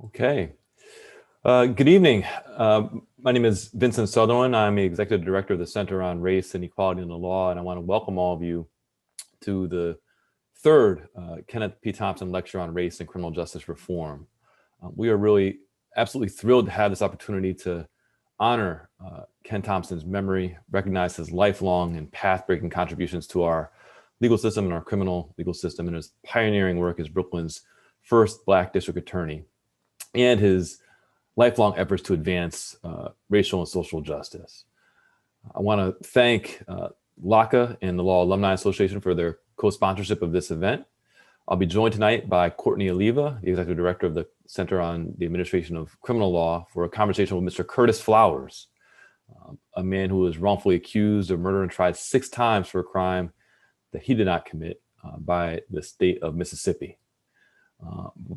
Okay. Good evening. My name is Vincent Sutherland. I'm the Executive Director of the Center on Race and Equality in the Law, and I want to welcome all of you to the third Kenneth P. Thompson Lecture on Race and Criminal Justice Reform. We are really absolutely thrilled to have this opportunity to honor Ken Thompson's memory, recognize his lifelong and path-breaking contributions to our legal system and our criminal legal system, and his pioneering work as Brooklyn's first Black district attorney, and his lifelong efforts to advance racial and social justice. I want to thank LACA and the Law Alumni Association for their co-sponsorship of this event. I'll be joined tonight by Courtney Oliva, the Executive Director of the Center on the Administration of Criminal Law, for a conversation with Mr. Curtis Flowers, a man who was wrongfully accused of murder and tried 6 times for a crime that he did not commit by the state of Mississippi.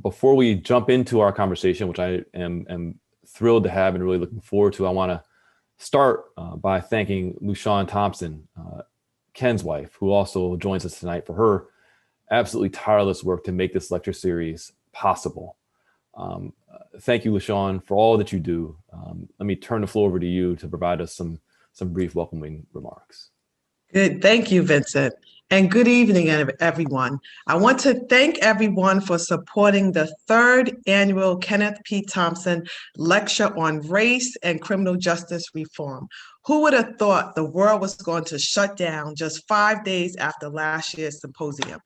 Before we jump into our conversation, which I am thrilled to have and really looking forward to, I want to start by thanking LuShawn Thompson, Ken's wife, who also joins us tonight, for her absolutely tireless work to make this lecture series possible. Thank you, LuShawn, for all that you do. Let me turn the floor over to you to provide us some brief welcoming remarks. Good. Thank you, Vincent. And good evening, everyone. I want to thank everyone for supporting the third annual Kenneth P. Thompson Lecture on Race and Criminal Justice Reform. Who would have thought the world was going to shut down just 5 days after last year's symposium?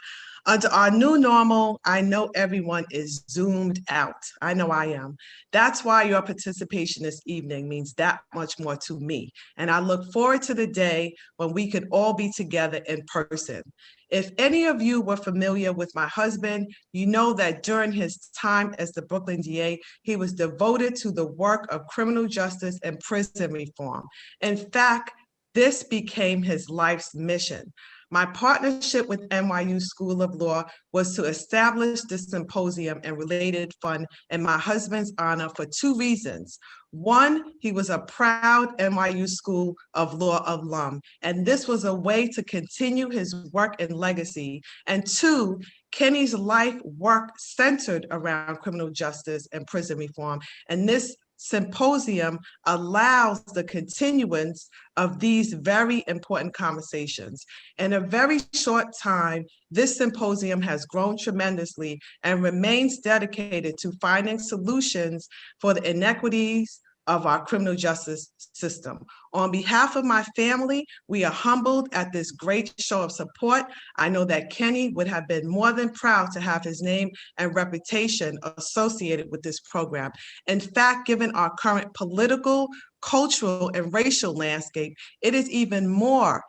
Under our new normal, I know everyone is zoomed out. I know I am. That's why your participation this evening means that much more to me. And I look forward to the day when we could all be together in person. If any of you were familiar with my husband, you know that during his time as the Brooklyn DA, he was devoted to the work of criminal justice and prison reform. In fact, this became his life's mission. My partnership with NYU School of Law was to establish this symposium and related fund in my husband's honor for 2 reasons. One, he was a proud NYU School of Law alum, and this was a way to continue his work and legacy. And 2, Kenny's life work centered around criminal justice and prison reform, and this symposium allows the continuance of these very important conversations. In a very short time, this symposium has grown tremendously and remains dedicated to finding solutions for the inequities of our criminal justice system. On behalf of my family, we are humbled at this great show of support. I know that Kenny would have been more than proud to have his name and reputation associated with this program. In fact, given our current political, cultural, and racial landscape, it is even more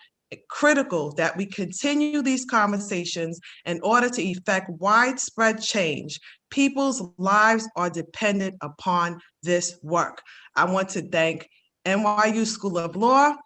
critical that we continue these conversations in order to effect widespread change. People's lives are dependent upon this work. I want to thank NYU School of Law,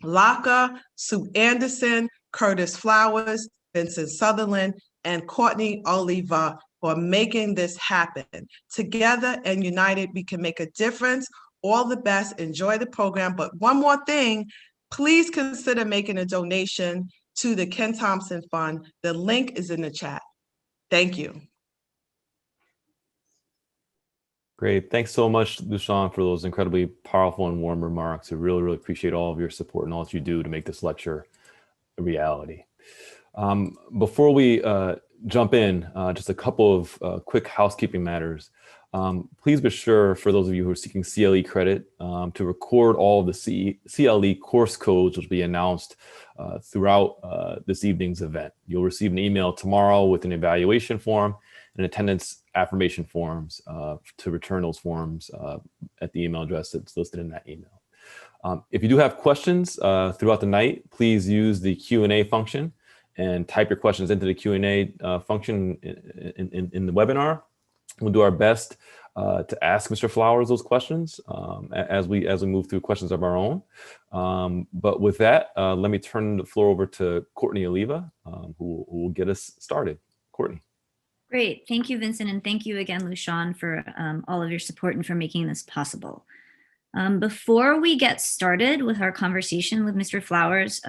LACA, Sue Anderson, Curtis Flowers, Vincent Sutherland, and Courtney Oliva for making this happen. Together and united, we can make a difference. All the best. Enjoy the program. But one more thing, please consider making a donation to the Ken Thompson Fund. The link is in the chat. Thank you. Great. Thanks so much, LuShawn, for those incredibly powerful and warm remarks. I really, really appreciate all of your support and all that you do to make this lecture a reality. Before we jump in, just a couple of quick housekeeping matters. Please be sure, for those of you who are seeking CLE credit, to record all of the CLE course codes, which will be announced throughout this evening's event. You'll receive an email tomorrow with an evaluation form and attendance affirmation forms to return those forms at the email address that's listed in that email. If you do have questions throughout the night, please use the Q&A function and type your questions into the Q&A function in the webinar. We'll do our best to ask Mr. Flowers those questions as we move through questions of our own. But with that, let me turn the floor over to Courtney Oliva, who will get us started. Courtney. Great. Thank you, Vincent. And thank you again, LuShawn, for all of your support and for making this possible. Before we get started with our conversation with Mr. Flowers,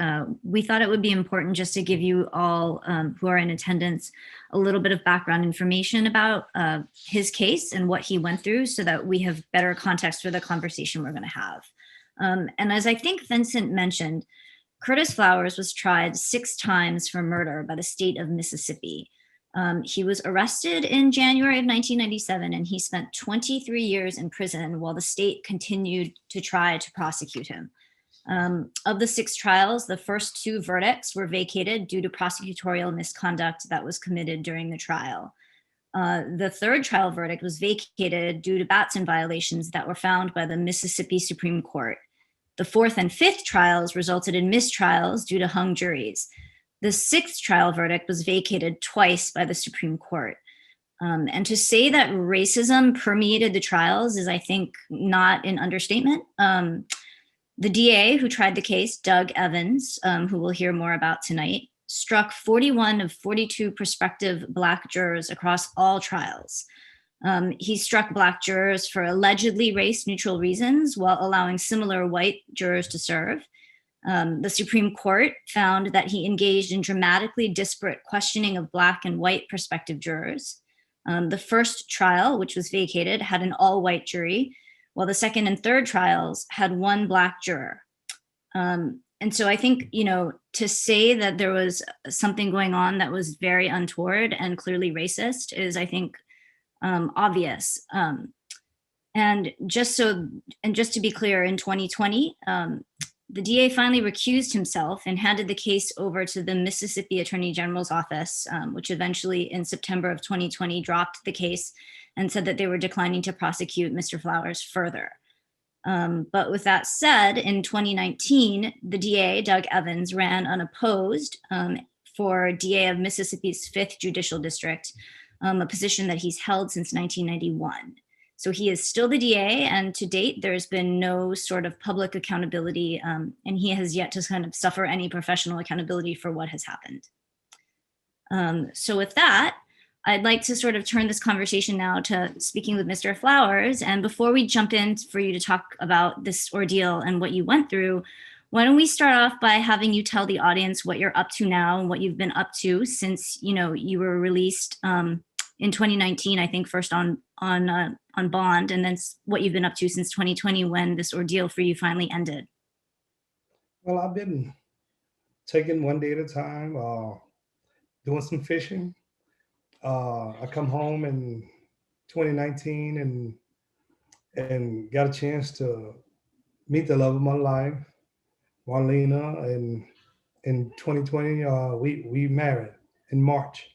we thought it would be important just to give you all who are in attendance a little bit of background information about his case and what he went through so that we have better context for the conversation we're going to have. And as I think Vincent mentioned, Curtis Flowers was tried 6 times for murder by the state of Mississippi. He was arrested in January of 1997, and he spent 23 years in prison while the state continued to try to prosecute him. Of the 6 trials, the first 2 verdicts were vacated due to prosecutorial misconduct that was committed during the trial. The 3rd trial verdict was vacated due to Batson violations that were found by the Mississippi Supreme Court. The 4th and 5th trials resulted in mistrials due to hung juries. The 6th trial verdict was vacated twice by the Supreme Court. And to say that racism permeated the trials is, I think, not an understatement. The DA who tried the case, Doug Evans, who we'll hear more about tonight, struck 41 of 42 prospective Black jurors across all trials. He struck Black jurors for allegedly race-neutral reasons while allowing similar white jurors to serve. The Supreme Court found that he engaged in dramatically disparate questioning of Black and white prospective jurors. The first trial, which was vacated, had an all-white jury, while the 2nd and 3rd trials had 1 Black juror. And so I think, to say that there was something going on that was very untoward and clearly racist is, I think, obvious. And just to be clear, in 2020, the DA finally recused himself and handed the case over to the Mississippi Attorney General's office, which eventually in September of 2020 dropped the case and said that they were declining to prosecute Mr. Flowers further. But with that said, in 2019, the DA, Doug Evans, ran unopposed for DA of Mississippi's 5th Judicial District, a position that he's held since 1991. So he is still the DA, and to date, there's been no sort of public accountability, and he has yet to kind of suffer any professional accountability for what has happened. So with that, I'd like to sort of turn this conversation now to speaking with Mr. Flowers. And before we jump in for you to talk about this ordeal and what you went through, why don't we start off by having you tell the audience what you're up to now and what you've been up to since, you were released in 2019, I think first on bond, and then what you've been up to since 2020 when this ordeal for you finally ended. Well, I've been taking one day at a time, doing some fishing. I come home in 2019 and got a chance to meet the love of my life, Marlena, and in 2020 we married in March.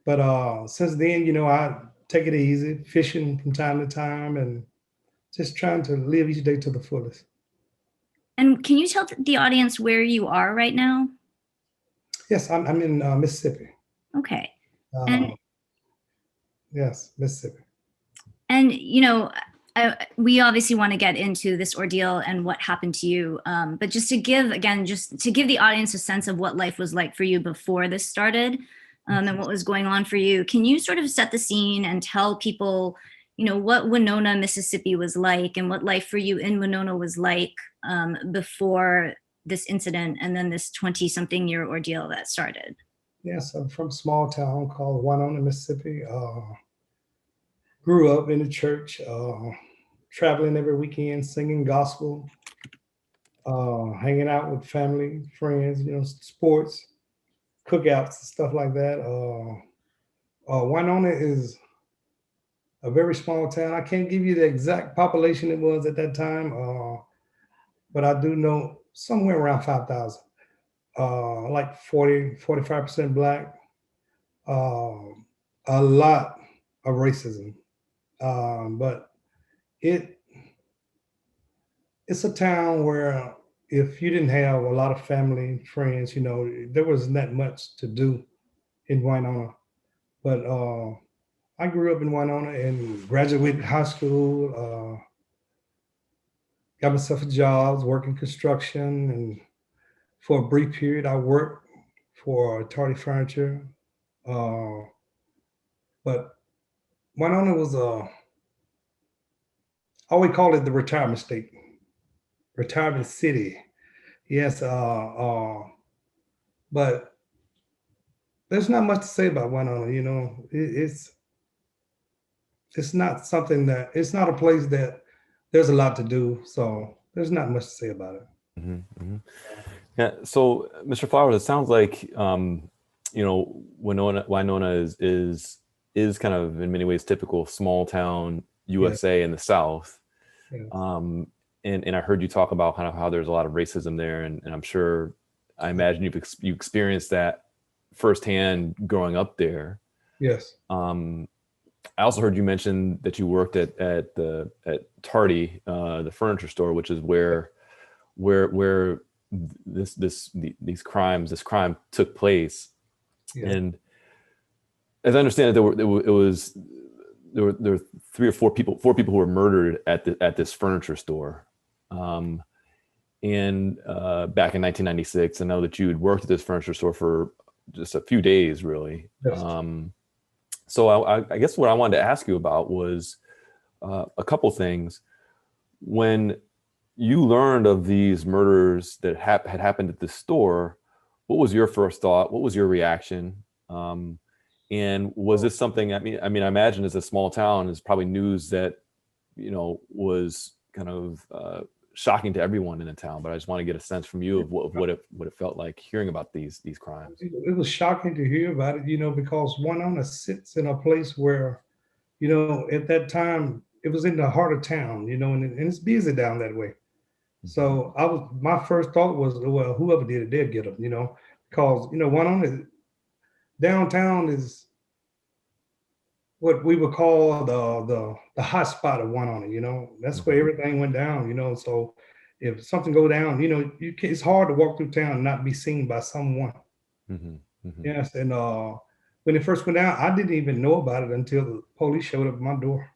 But since then, I take it easy, fishing from time to time, and just trying to live each day to the fullest. And can you tell the audience where you are right now? Yes, I'm in Mississippi. Okay. And yes, Mississippi. And, we obviously want to get into this ordeal and what happened to you. But just to give the audience a sense of what life was like for you before this started, and what was going on for you, can you sort of set the scene and tell people, what Winona, Mississippi was like and what life for you in Winona was like before this incident and then this 20-something year ordeal that started? Yes, I'm from a small town called Winona, Mississippi. Grew up in the church, traveling every weekend, singing gospel, hanging out with family, friends, sports, cookouts, and stuff like that. Winona is a very small town. I can't give you the exact population it was at that time, but I do know somewhere around 5,000. Like 45% Black, a lot of racism. But it's a town where if you didn't have a lot of family and friends, there wasn't that much to do in Winona. But I grew up in Winona and graduated high school, got myself a job, working construction, and for a brief period, I worked for Tardy Furniture. But Winona was I always call it the retirement state, retirement city. Yes, but there's not much to say about Winona. You know, it's not something that it's not a place that there's a lot to do. So there's not much to say about it. Mhm, mhm. Yeah. So, Mr. Flowers, it sounds like Winona is kind of in many ways typical small town USA in the South. Yes. And I heard you talk about kind of how there's a lot of racism there, and I'm sure, I imagine you experienced that firsthand growing up there. Yes. I also heard you mention that you worked at Tardy, the furniture store, which is where this crime took place. Yeah. And as I understand it, there were 3 or 4 people who were murdered at this furniture store. And back in 1996, I know that you had worked at this furniture store for just a few days, really. Yes. So I guess what I wanted to ask you about was a couple things. When you learned of these murders that had happened at the store, what was your first thought? What was your reaction? And was this something? I mean, I imagine as a small town, it's probably news that was kind of shocking to everyone in the town. But I just want to get a sense from you of what it felt like hearing about these crimes. It was shocking to hear about it, because Winona sits in a place where, at that time it was in the heart of town, and it's busy down that way. So my first thought was, well, whoever did it, they'll get them, because Winona downtown is what we would call the hot spot of Winona. That's where everything went down. So if something go down, it's hard to walk through town and not be seen by someone. Yes, and when it first went down, I didn't even know about it until the police showed up at my door.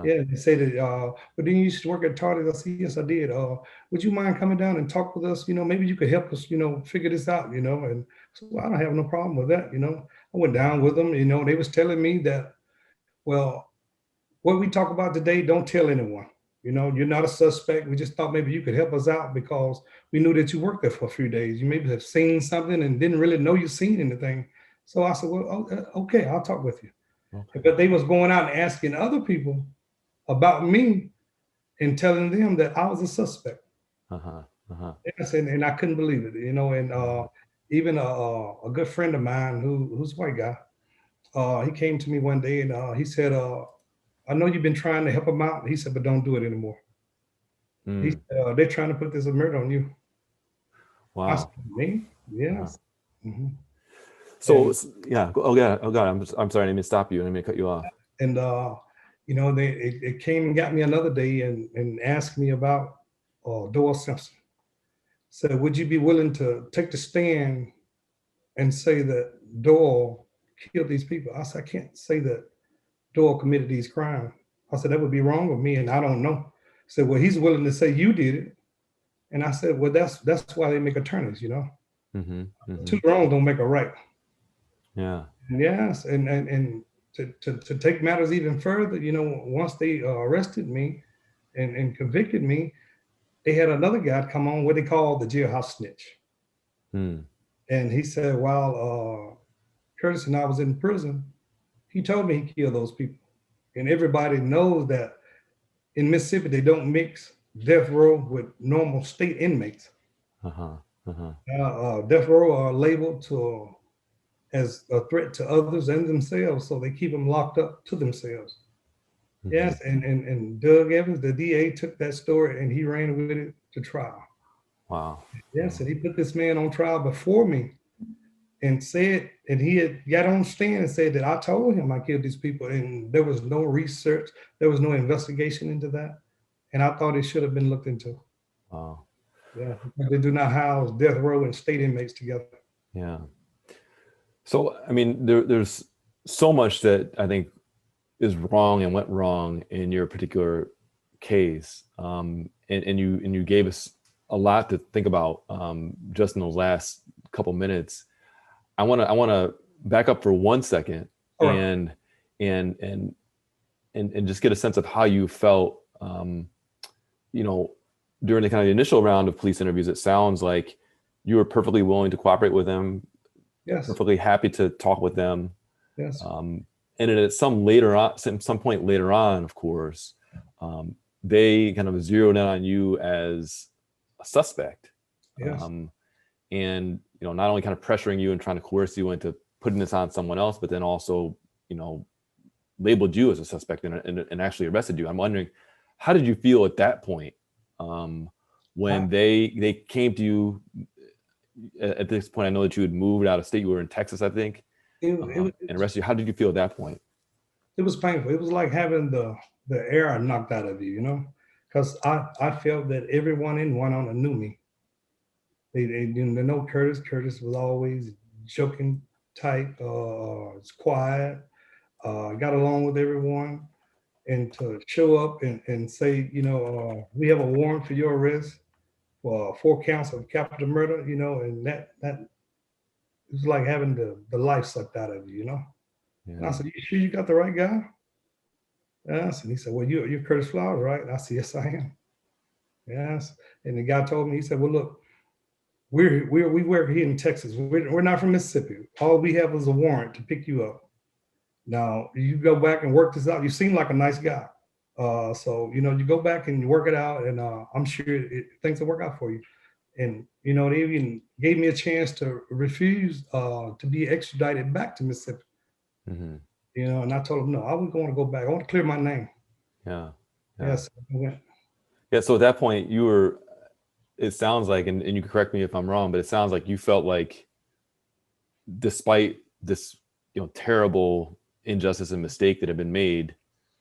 Yeah, they said that, but then you used to work at Tardy. I said, yes, I did. Would you mind coming down and talk with us? Maybe you could help us, figure this out, and so I don't have no problem with that. I went down with them, they was telling me that, well, what we talk about today, don't tell anyone. You're not a suspect. We just thought maybe you could help us out because we knew that you worked there for a few days. You maybe have seen something and didn't really know you seen anything. So I said, well, okay, I'll talk with you. Okay. But they was going out and asking other people about me and telling them that I was a suspect. Yes, and I couldn't believe it, and even a good friend of mine who's a white guy, he came to me one day and he said, I know you've been trying to help him out. He said, but don't do it anymore. He said, they're trying to put this murder on you. Wow. I said, me? Yes. So yeah. Oh God. I'm sorry. I didn't mean to stop you. I didn't mean to cut you off. And they came and got me another day and asked me about Doyle Simpson. Said, would you be willing to take the stand and say that Doyle killed these people? I said, I can't say that Doyle committed these crimes. I said, that would be wrong with me, and I don't know. He said, well, he's willing to say you did it. And I said, well, that's why they make attorneys, Two wrongs don't make a right. Yeah. Yes, and to take matters even further, once they arrested me and convicted me, they had another guy come on, what they call the jailhouse snitch. And he said, while Curtis and I was in prison, he told me he killed those people. And everybody knows that in Mississippi, they don't mix death row with normal state inmates. Death row are labeled as a threat to others and themselves, so they keep them locked up to themselves. Yes, and Doug Evans, the DA, took that story and he ran with it to trial. Wow. Yes, and he put this man on trial before me and said, and he had got on stand and said that I told him I killed these people, and there was no research, there was no investigation into that. And I thought it should have been looked into. Wow. Yeah, they do not house death row and state inmates together. Yeah. So, I mean, there's so much that I think is wrong and went wrong in your particular case. And you gave us a lot to think about just in those last couple minutes. I want to back up for 1 second and just get a sense of how you felt um, you know, during the kind of the initial round of police interviews, it sounds like you were perfectly willing to cooperate with them, Yes, perfectly happy to talk with them. yes, And then at some point later on, of course, they kind of zeroed in on you as a suspect. yes, And, not only kind of pressuring you and trying to coerce you into putting this on someone else, but then also, labeled you as a suspect and actually arrested you. I'm wondering, how did you feel at that point, when they came to you? At this point, I know that you had moved out of state. You were in Texas, I think, and arrested you. How did you feel at that point? it was painful. It was like having the air knocked out of you, because I felt that everyone in Winona knew me. They know Curtis. Curtis was always joking, tight, was quiet, got along with everyone. And to show up and say, we have a warrant for your arrest for 4 counts of capital murder, and that it was like having the life sucked out of you, And I Yeah. said, you sure you got the right guy? Yes. And he said, well, you're Curtis Flowers, right? And I said, yes, I am. Yes. And the guy told me, he said, well, look, we work here in Texas. We're not from Mississippi. All we have is a warrant to pick you up. Now you go back and work this out. You seem like a nice guy. So, you go back and you work it out, and I'm sure things will work out for you. And, they even gave me a chance to refuse to be extradited back to Mississippi, Hmm. and I told them, no, I wasn't going to go back. I want to clear my name. Yeah. Yeah. Yes. I went. Yeah. So at that point, it sounds like, and you can correct me if I'm wrong, but it sounds like you felt like, despite this, terrible injustice and mistake that had been made,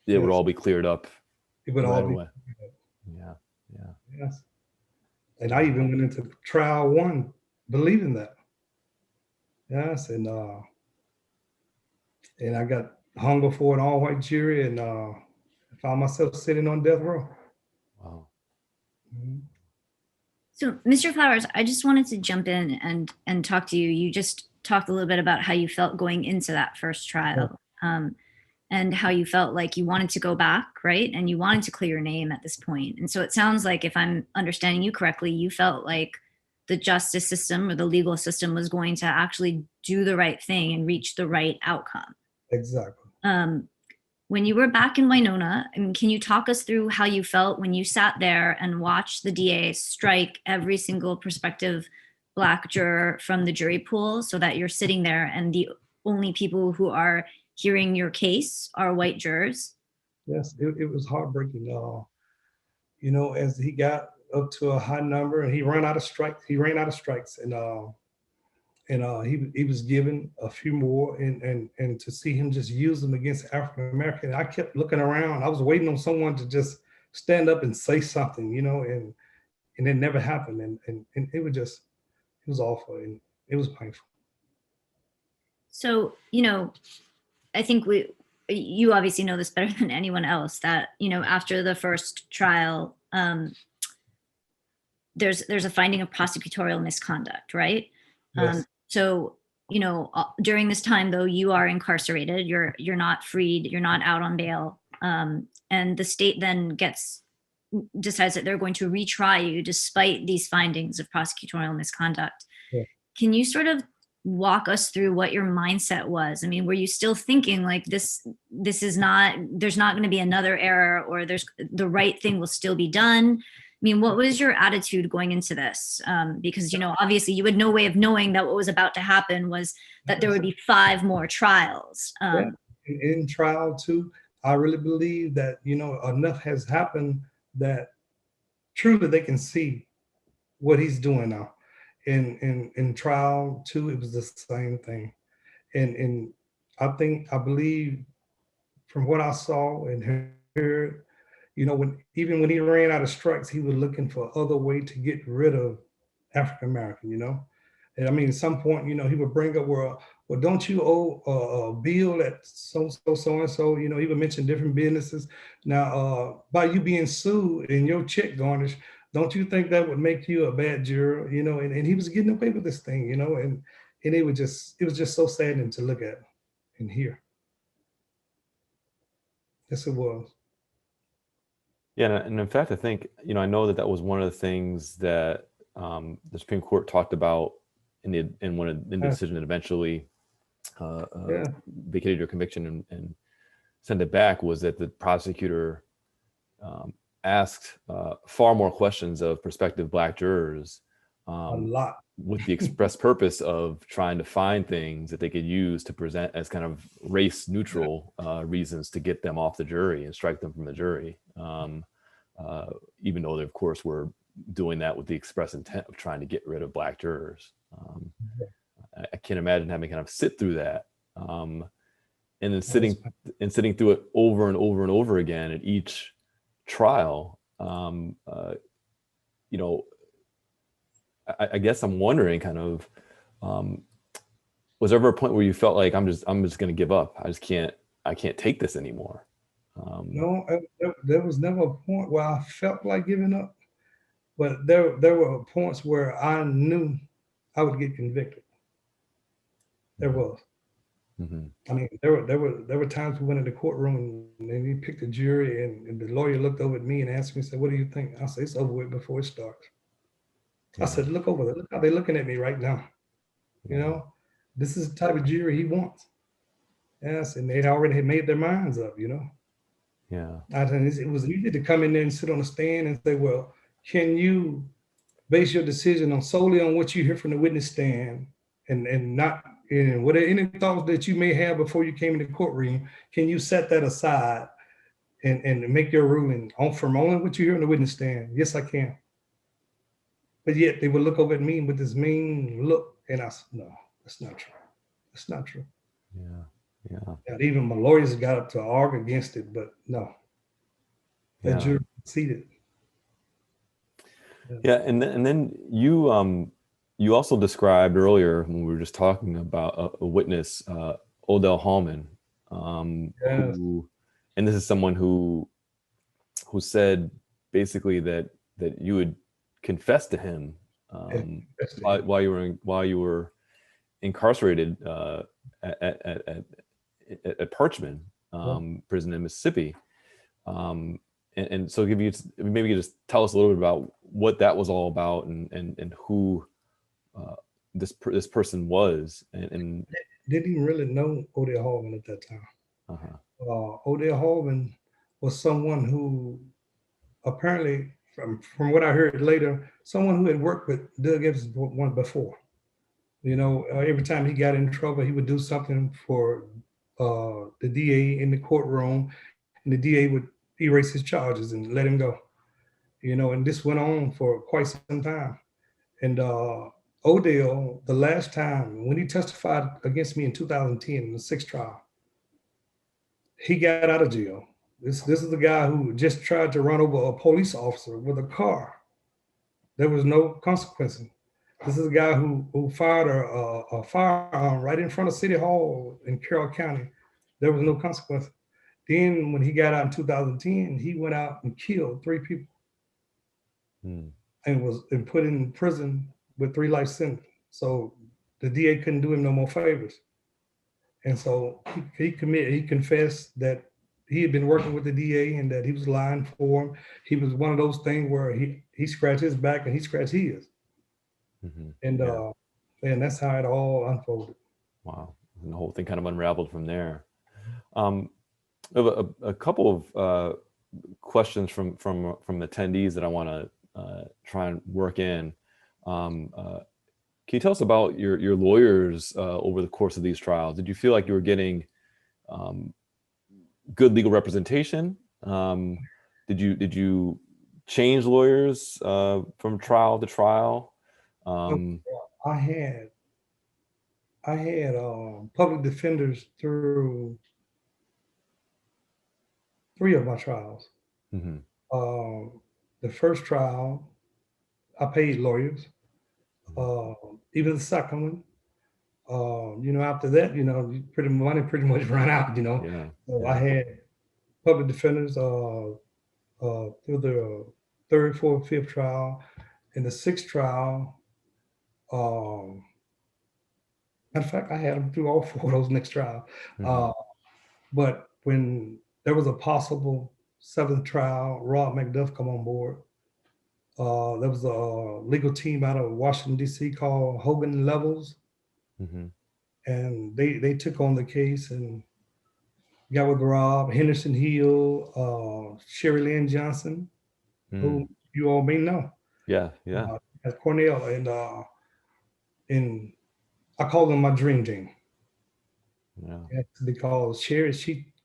it would Yes. all be cleared up It would right all be. away. Yeah. Yeah. Yes. And I even went into trial 1 believing that. Yes. And I got hung before an all-white jury, and found myself sitting on death row. Wow. Mhm. So, Mr. Flowers, I just wanted to jump in and talk to you. You just talked a little bit about how you felt going into that first trial, and how you felt like you wanted to go back, right? And you wanted to clear your name at this point. And so it sounds like, if I'm understanding you correctly, you felt like the justice system or the legal system was going to actually do the right thing and reach the right outcome. Exactly. When you were back in Winona, I mean, can you talk us through how you felt when you sat there and watched the DA strike every single prospective Black juror from the jury pool, so that you're sitting there and the only people who are hearing your case are white jurors? Yes, it was heartbreaking. As he got up to a high number and he ran out of strikes, and he was given a few more, and to see him just use them against African American, I kept looking around. I was waiting on someone to just stand up and say something, and it never happened. And it was awful, and it was painful. So, I think you obviously know this better than anyone else, that, after the first trial, there's a finding of prosecutorial misconduct, right? Yes. So, during this time, though, you are incarcerated, you're not freed, you're not out on bail. And the state then decides that they're going to retry you despite these findings of prosecutorial misconduct. Yeah. Can you sort of walk us through what your mindset was? I mean, were you still thinking like there's not going to be another error, or the right thing will still be done? I mean, what was your attitude going into this? Because, obviously you had no way of knowing that what was about to happen was that there would be 5 more trials. Yeah. In trial 2, I really believe that, enough has happened that truly they can see what he's doing now. In trial 2, it was the same thing. And I believe from what I saw and heard, when he ran out of strikes, he was looking for other way to get rid of African American, And I mean, at some point, he would bring up, well, don't you owe a bill at so and so? He would mention different businesses. Now, by you being sued and your check garnished, don't you think that would make you a bad juror? And he was getting away with this thing, and it was just so saddening to look at and hear. Yes, it was. Yeah, and in fact, I think, I know that that was one of the things that the Supreme Court talked about in the Yeah, decision that eventually yeah, vacated your conviction and sent it back, was that the prosecutor um, asked far more questions of prospective Black jurors, a um, lot. with the express purpose of trying to find things that they could use to present as kind of race neutral reasons to get them off the jury and strike them from the jury. Uh, Even though they, of course, were doing that with the express intent of trying to get rid of Black jurors. I can't imagine having to kind of sit through that. And then That was sitting through it over and over and over again at each trial. You know, I guess I'm wondering, kind of, um, was there ever a point where you felt like I'm just going to give up? I can't take this anymore. Um, no, there was never a point where I felt like giving up, but there were points where I knew I would get convicted. There was. mhm, I mean, there were times we went in the courtroom and he picked a jury, and the lawyer looked over at me and asked me, said, "What do you think?" I said, "It's over with before it starts." I yeah, said, "Look over there. Look how they're looking at me right now. You yeah, know, this is the type of jury he wants." Yes, and they already had made their minds up. yeah, It was easy to come in there and sit on the stand and say, "Well, can you base your decision on solely on what you hear from the witness stand, and not and whatever any thoughts that you may have before you came in the courtroom? Can you set that aside and make your ruling on from only what you hear in the witness stand?" Yes, I can. But yet they would look over at me with this mean look, and I said, "No, that's not true. That's not true." yeah, yeah, And even my lawyers got up to argue against it, but no, that yeah. jury conceded. Yeah. Yeah, and then you also described earlier when we were just talking about a witness, Odell Hallman, Yes. who, and this is someone who said basically that you had confessed to him, Yeah. um, That's the him. while you were incarcerated at, at, at, at at Parchman Yeah. prison in Mississippi. And so give you maybe you just tell us a little bit about what that was all about, and who uh, this person was, and Didn't even really know Odell Hallman at that time. uh-huh. Odell Hallman was someone who apparently, from what I heard later, someone who had worked with Doug Evans one before. Every time he got in trouble, he would do something for the DA in the courtroom, and the DA would erase his charges and let him go. And this went on for quite some time. And Odell, the last time when he testified against me in 2010 in the sixth trial, he got out of jail. This is the guy who just tried to run over a police officer with a car. There was no consequences. This is a guy who fired a firearm right in front of City Hall in Carroll County. There was no consequence. Then when he got out in 2010, he went out and killed 3 people Hmm. and was put in prison with 3 life sentences. So the DA couldn't do him no more favors. And so he confessed that he had been working with the DA and that he was lying for him. He was one of those things where he scratched his back and he scratched his. And Yeah, and that's how it all unfolded. wow, and the whole thing kind of unraveled from there. um, I have a couple of questions from attendees that I want to try and work in. um, uh, Can you tell us about your lawyers over the course of these trials? Did you feel like you were getting um, good legal representation? Did you change lawyers from trial to trial? So Um, I had public defenders through 3 of my trials. mhm, Um, the first trial, I paid lawyers. mhm. Even the second one. After that, money pretty much ran out. Yeah, So I yeah. had public defenders through the third, fourth, fifth trial. In the sixth trial, um, matter of fact, I had them through all 4 of those next trials. Mhm, Uh, but when there was a possible seventh trial, Rod McDuff come on board. There was a legal team out of Washington, D.C. called Hogan Levels, Mm-hmm. and they took on the case and got with Rob, Henderson Hill, Sherry Lynn Johnson, who you all may know, Yeah, yeah. at Cornell, and I call them my dream team. Yeah. That's because Sherry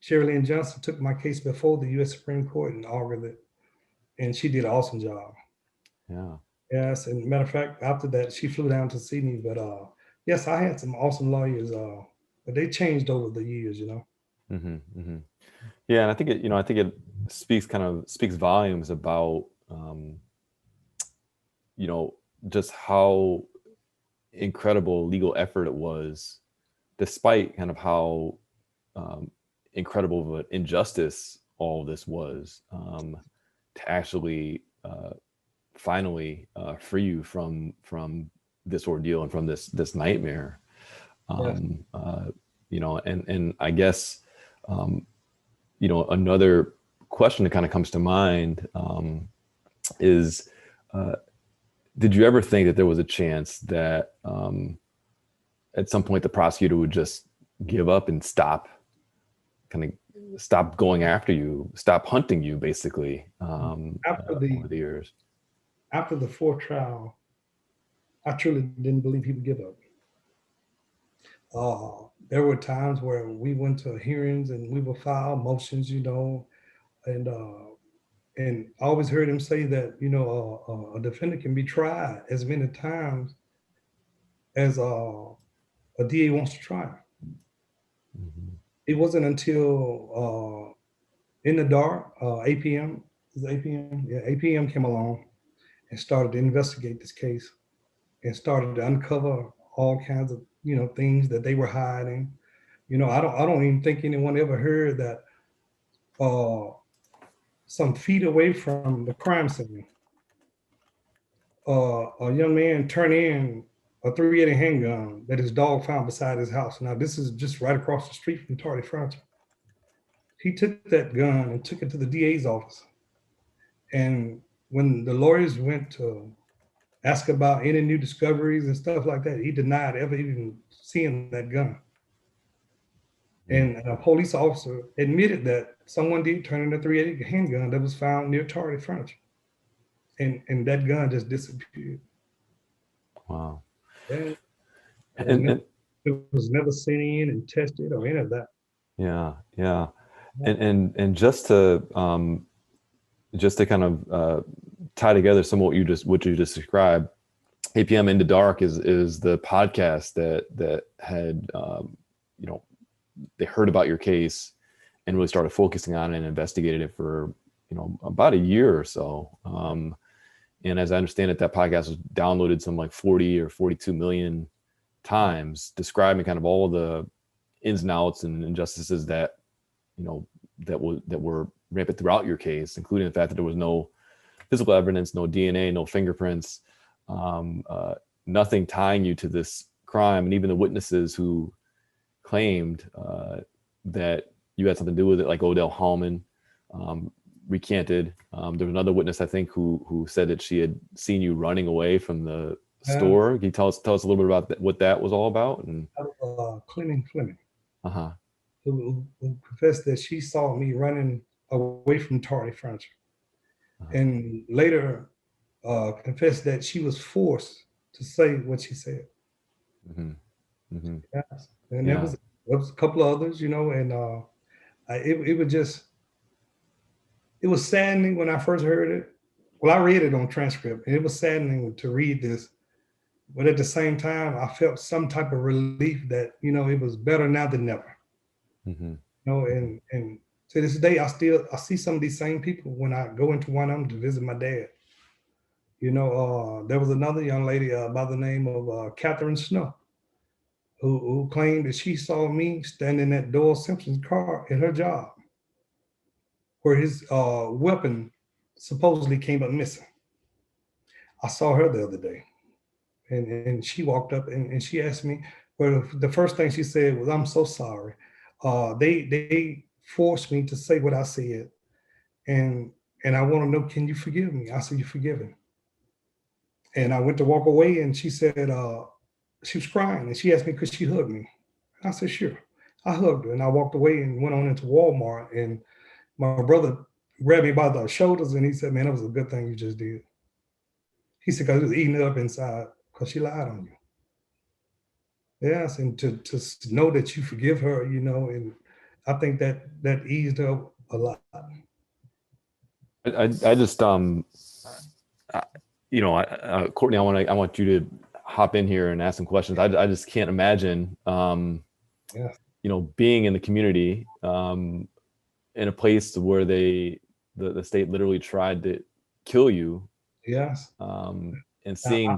Lynn Johnson took my case before the U.S. Supreme Court and argued it, and she did an awesome job. Yeah. Yes, and matter of fact, after that, she flew down to see me. But yes, I had some awesome lawyers, but they changed over the years, you know. Mm-hmm, mm-hmm. Yeah, and I think it speaks volumes about just how incredible legal effort it was, despite kind of how incredible of an injustice all this was, to actually finally free you from this ordeal and from this nightmare. Yes. And I guess another question that kind of comes to mind is, did you ever think that there was a chance that at some point the prosecutor would just give up and stop going after you, stop hunting you, basically, over the years? After the fourth trial, I truly didn't believe he would give up. There were times where we went to hearings and we would file motions, you know, and I always heard him say that, you know, a defendant can be tried as many times as a DA wants to try. Mm-hmm. It wasn't until In the Dark, APM, is it APM? Yeah, APM came along and started to investigate this case and started to uncover all kinds of, you know, things that they were hiding. You know, I don't even think anyone ever heard that some feet away from the crime scene, a young man turned in a .380 handgun that his dog found beside his house. Now, this is just right across the street from Tardy Furniture. He took that gun and took it to the DA's office. And when the lawyers went to ask about any new discoveries and stuff like that, he denied ever even seeing that gun. And a police officer admitted that someone did turn in a .380 handgun that was found near Tardy Furniture. And that gun just disappeared. Wow. And And it was never seen and tested or any of that. yeah. And just to kind of tie together some of what you just described, APM In the Dark is the podcast that had they heard about your case and really started focusing on it and investigated it for about a year or so. And as I understand it, that podcast was downloaded some like 40 or 42 million times, describing kind of all the ins and outs and injustices that were rampant throughout your case, including the fact that there was no physical evidence, no DNA, no fingerprints, nothing tying you to this crime. And even the witnesses who claimed that you had something to do with it, like Odell Hallman, recanted. There was another witness, I think, who said that she had seen you running away from the store. Can you tell us a little bit about what that was all about? And Clinton Fleming, uh-huh. who confessed that she saw me running away from Tardy Furniture, and later confessed that she was forced to say what she said. Mm-hmm. Mm-hmm. Yes. And there was a couple of others, and it was saddening when I first heard it. Well, I read it on transcript, and it was saddening to read this. But at the same time, I felt some type of relief that, it was better now than never. Mm-hmm. And to this day, I see some of these same people when I go into one of them to visit my dad. There was another young lady by the name of Catherine Snow, who claimed that she saw me standing at Doyle Simpson's car at her job, where his weapon supposedly came up missing. I saw her the other day, and she walked up and she asked me, well, the first thing she said was, "I'm so sorry. They forced me to say what I said, and I want to know, can you forgive me? I said, you forgiven. And I went to walk away, and she said, she was crying, and she asked me, could she hug me? I said, sure. I hugged her, and I walked away and went on into Walmart. And my brother grabbed me by the shoulders, and he said, man, that was a good thing you just did. He said, because it was eating it up inside because she lied on you. Yes, and to know that you forgive her, and I think that eased her a lot. I just Courtney, I want you to hop in here and ask some questions. I just can't imagine Yeah. Being in the community in a place where the state literally tried to kill you, Yes. and seeing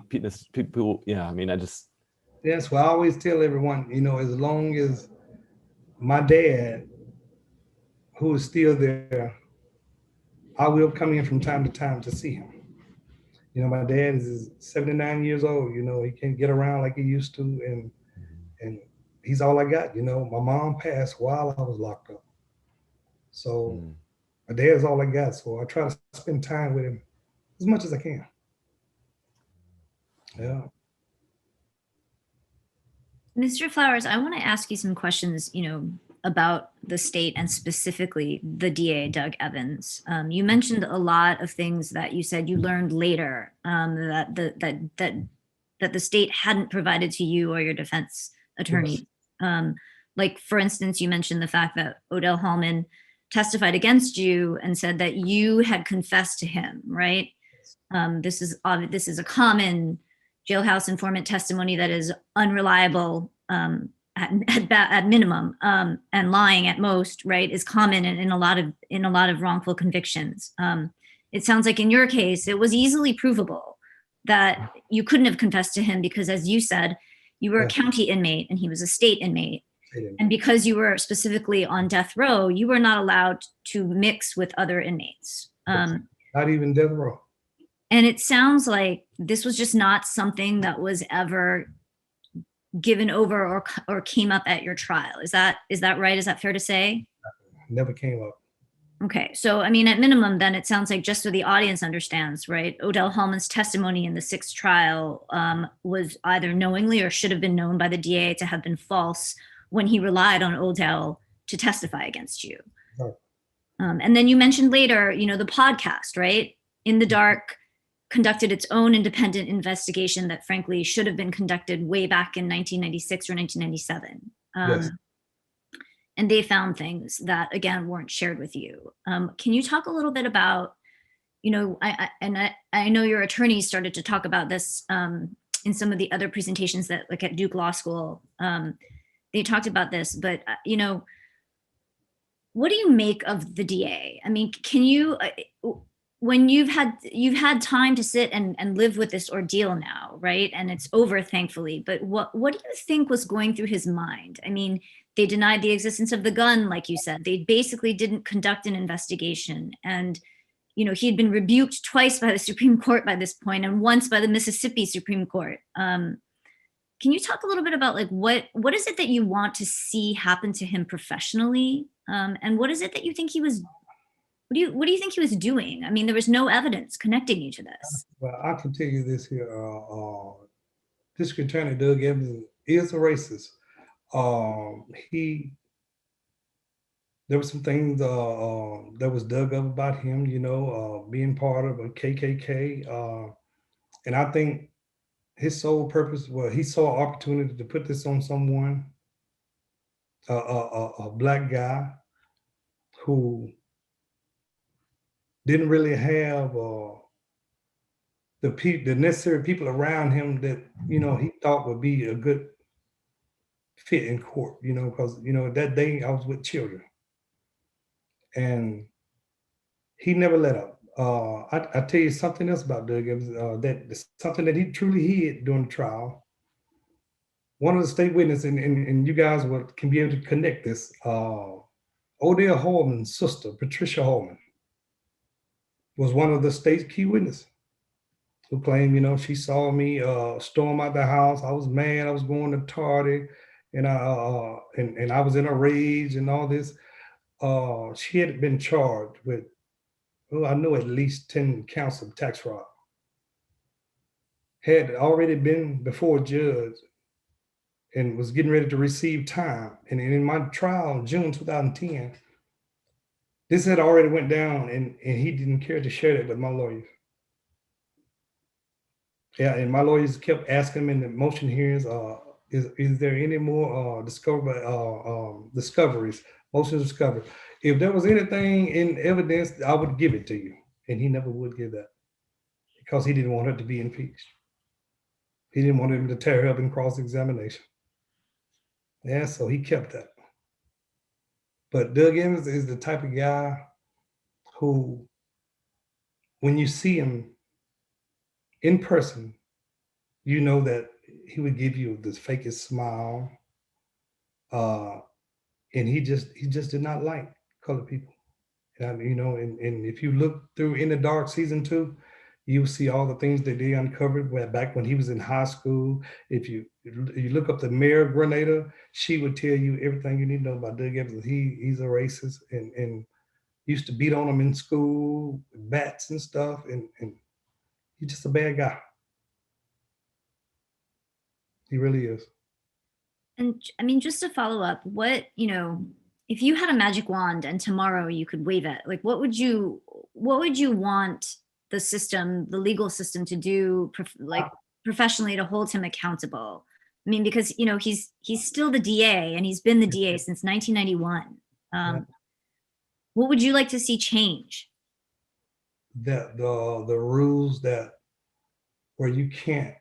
people. Yeah, I mean, Yes. Well, I always tell everyone, as long as my dad, who is still there, I will come in from time to time to see him. My dad is 79 years old. He can't get around like he used to, and he's all I got. My mom passed while I was locked up, so my dad's all I got. So I try to spend time with him as much as I can. Yeah. Mr. Flowers, I want to ask you some questions, about the state and specifically the DA, Doug Evans. You mentioned a lot of things that you said you learned later that the state hadn't provided to you or your defense attorney. Yes. Like, for instance, you mentioned the fact that Odell Hallman testified against you and said that you had confessed to him, right? This is a common jailhouse informant testimony that is unreliable at minimum, and lying at most, right, is common in a lot of wrongful convictions. It sounds like in your case, it was easily provable that you couldn't have confessed to him because, as you said, you were a county inmate and he was a state inmate. And because you were specifically on death row, you were not allowed to mix with other inmates. Not even death row. And it sounds like this was just not something that was ever given over or came up at your trial. Is that right? Is that fair to say? Never came up. Okay. So, I mean, at minimum, then it sounds like, just so the audience understands, right, Odell Hallman's testimony in the 6th trial was either knowingly or should have been known by the DA to have been false when he relied on Odell to testify against you. Right. And then you mentioned later, the podcast, right? In the Dark conducted its own independent investigation that frankly should have been conducted way back in 1996 or 1997. Yes. And they found things that, again, weren't shared with you. Can you talk a little bit about, I know your attorney started to talk about this in some of the other presentations that, like at Duke Law School, they talked about this, but, what do you make of the DA? I mean, can you, when you've had time to sit and live with this ordeal now, right? And it's over, thankfully. But what do you think was going through his mind? I mean, they denied the existence of the gun, like you said. They basically didn't conduct an investigation. And, he had been rebuked twice by the Supreme Court by this point, and once by the Mississippi Supreme Court. Can you talk a little bit about, like, what is it that you want to see happen to him professionally? And what is it that you think he was What do you think he was doing? I mean, there was no evidence connecting you to this. Well, I can tell you this here. District Attorney Doug Evans is a racist. There were some things that was dug up about him, being part of a KKK. And I think his sole purpose was he saw an opportunity to put this on someone, a black guy who didn't really have the necessary people around him that he thought would be a good fit in court. Because that day I was with children, and he never let up. I tell you something else about Doug Evans, that something that he truly hid during the trial. One of the state witnesses, and you guys can be able to connect this. Odell Hallman's sister, Patricia Hallman, was one of the state's key witnesses who claimed, she saw me storm out the house. I was mad. I was going to tardy, and I was in a rage and all this. She had been charged with oh, I know at least 10 counts of tax fraud. Had already been before a judge and was getting ready to receive time. And in my trial in June 2010, this had already went down, and he didn't care to share that with my lawyers. Yeah, and my lawyers kept asking him in the motion hearings, is there any more discoveries, motion discovery? If there was anything in evidence, I would give it to you. And he never would give that because he didn't want her to be impeached. He didn't want him to tear her up in cross-examination. Yeah, so he kept that. But Doug Evans is the type of guy who, when you see him in person, you know that he would give you this fakest smile. And he just did not like colored people. And and if you look through In the Dark season 2, you will see all the things that they uncovered back when he was in high school. If you look up the Mayor Grenada, she would tell you everything you need to know about Doug Evans. He's a racist and used to beat on him in school with bats and stuff. And he's just a bad guy. He really is. And I mean, just to follow up, if you had a magic wand and tomorrow you could wave it, like what would you want the legal system to do, professionally, to hold him accountable? I mean, because he's still the DA and he's been the DA since 1991. What would you like to see change? That the rules that where you can't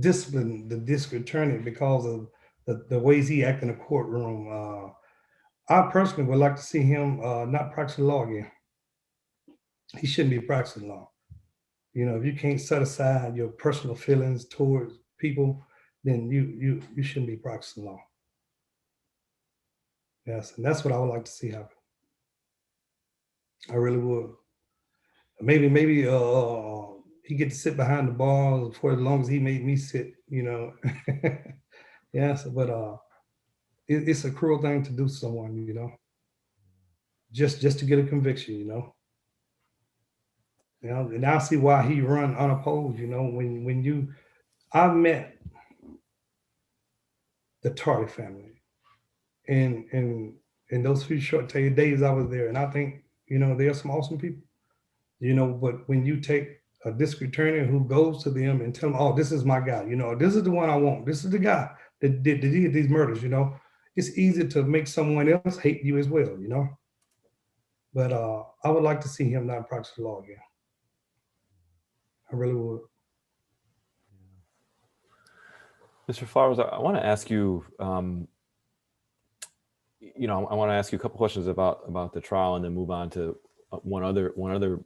discipline the district attorney because of the ways he act in the courtroom. I personally would like to see him not practice law again. He shouldn't be practicing law. If you can't set aside your personal feelings towards people, then you shouldn't be practicing law. Yes, and that's what I would like to see happen. I really would. Maybe he get to sit behind the bar for as long as he made me sit. Yes, but it's a cruel thing to do to someone. Just to get a conviction. And I see why he run unopposed. I met the Tardy family, and in those few short days I was there, and I think they're some awesome people. But when you take a district attorney who goes to them and tell them, "Oh, this is my guy. This is the one I want. This is the guy that did these murders." It's easy to make someone else hate you as well. But I would like to see him not practice law again. I really would. Mr. Flowers, I want to ask you, I want to ask you a couple questions about the trial, and then move on to one other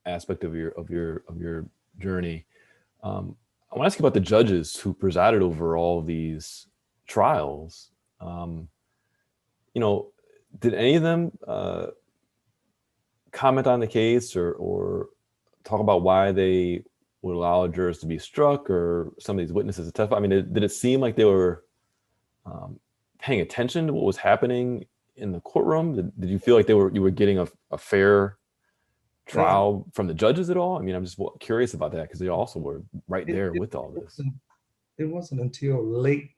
aspect of your journey. I want to ask you about the judges who presided over all of these trials. Did any of them comment on the case or talk about why they would allow jurors to be struck or some of these witnesses to testify? I mean, did it seem like they were paying attention to what was happening in the courtroom? Did you feel like you were getting a fair trial from the judges at all? I mean, I'm just curious about that because they also were right there with all this. It wasn't until late